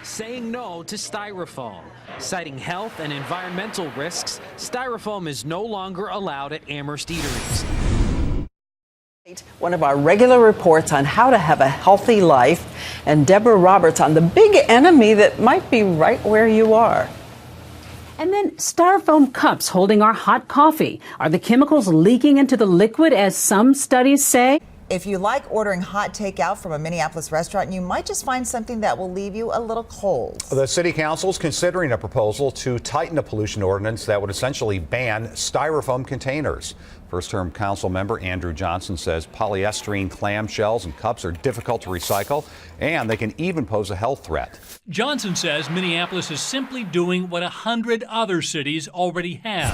saying no to styrofoam. Citing health and environmental risks, styrofoam is no longer allowed at Amherst eateries. One of our regular reports on how to have a healthy life, and Deborah Roberts on the big enemy that might be right where you are. And then styrofoam cups holding our hot coffee. Are the chemicals leaking into the liquid as some studies say? If you like ordering hot takeout from a Minneapolis restaurant, you might just find something that will leave you a little cold. The city council is considering a proposal to tighten a pollution ordinance that would essentially ban styrofoam containers. First-term council member Andrew Johnson says polyester clamshells and cups are difficult to recycle, and they can even pose a health threat. Johnson says Minneapolis is simply doing what 100 other cities already have.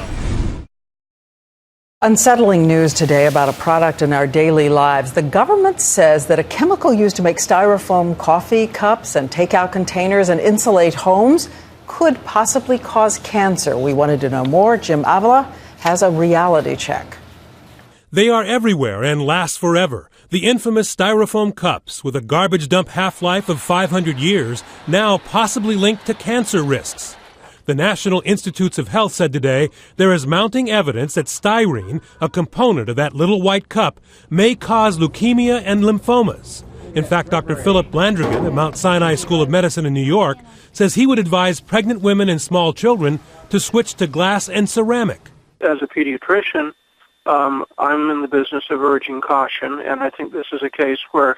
Unsettling news today about a product in our daily lives. The government says that a chemical used to make styrofoam coffee cups and takeout containers and insulate homes could possibly cause cancer. We wanted to know more. Jim Avila has a reality check. They are everywhere and last forever. The infamous styrofoam cups with a garbage dump half-life of 500 years, now possibly linked to cancer risks. The National Institutes of Health said today there is mounting evidence that styrene, a component of that little white cup, may cause leukemia and lymphomas. In fact, Dr. Philip Landrigan at Mount Sinai School of Medicine in New York says he would advise pregnant women and small children to switch to glass and ceramic. As a pediatrician, I'm in the business of urging caution, and I think this is a case where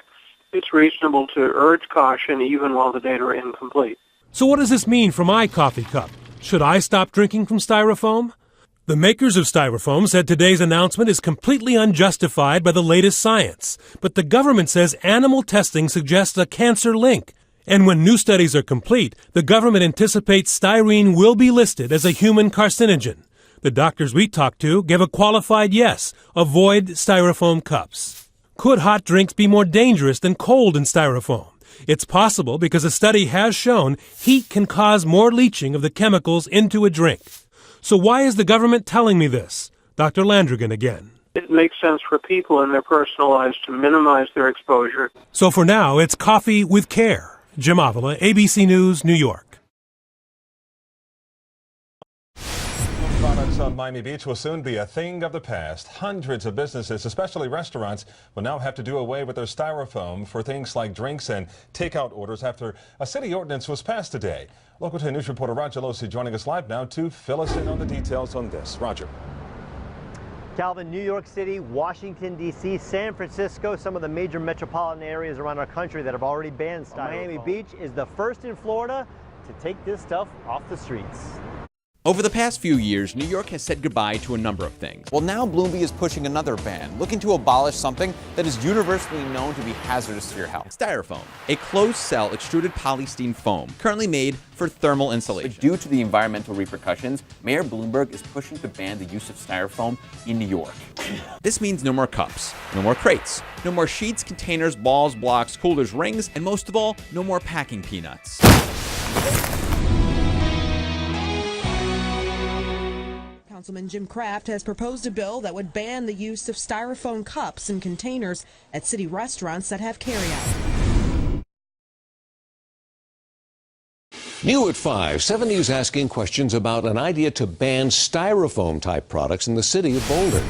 it's reasonable to urge caution even while the data are incomplete. So what does this mean for my coffee cup? Should I stop drinking from styrofoam? The makers of styrofoam said today's announcement is completely unjustified by the latest science. But the government says animal testing suggests a cancer link. And when new studies are complete, the government anticipates styrene will be listed as a human carcinogen. The doctors we talked to gave a qualified yes. Avoid styrofoam cups. Could hot drinks be more dangerous than cold in styrofoam? It's possible because a study has shown heat can cause more leaching of the chemicals into a drink. So why is the government telling me this? Dr. Landrigan again. It makes sense for people in their personal lives to minimize their exposure. So for now, it's coffee with care. Jim Avila, ABC News, New York. Products on Miami Beach will soon be a thing of the past. Hundreds of businesses, especially restaurants, will now have to do away with their styrofoam for things like drinks and takeout orders after a city ordinance was passed today. Local 10 News reporter Roger Losi joining us live now to fill us in on the details on this. Roger. Calvin, New York City, Washington, D.C., San Francisco, some of the major metropolitan areas around our country that have already banned styrofoam. Miami Beach is the first in Florida to take this stuff off the streets. Over the past few years, New York has said goodbye to a number of things. Well, now Bloomby is pushing another ban, looking to abolish something that is universally known to be hazardous to your health. Styrofoam, a closed-cell extruded polystyrene foam, currently made for thermal insulation. But due to the environmental repercussions, Mayor Bloomberg is pushing to ban the use of styrofoam in New York. This means no more cups, no more crates, no more sheets, containers, balls, blocks, coolers, rings, and most of all, no more packing peanuts. Councilman Jim Kraft has proposed a bill that would ban the use of styrofoam cups and containers at city restaurants that have carryout. New at 5, 7 News asking questions about an idea to ban styrofoam-type products in the city of Boulder.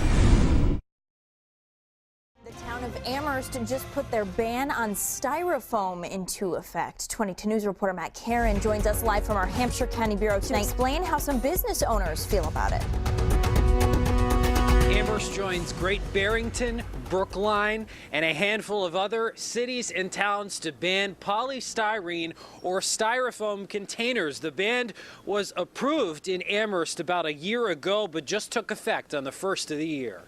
The town of Amherst just put their ban on styrofoam into effect. 22 News reporter Matt Karen joins us live from our Hampshire County Bureau to explain how some business owners feel about it. Amherst joins Great Barrington, Brookline, and a handful of other cities and towns to ban polystyrene or styrofoam containers. The ban was approved in Amherst about a year ago, but just took effect on the first of the year.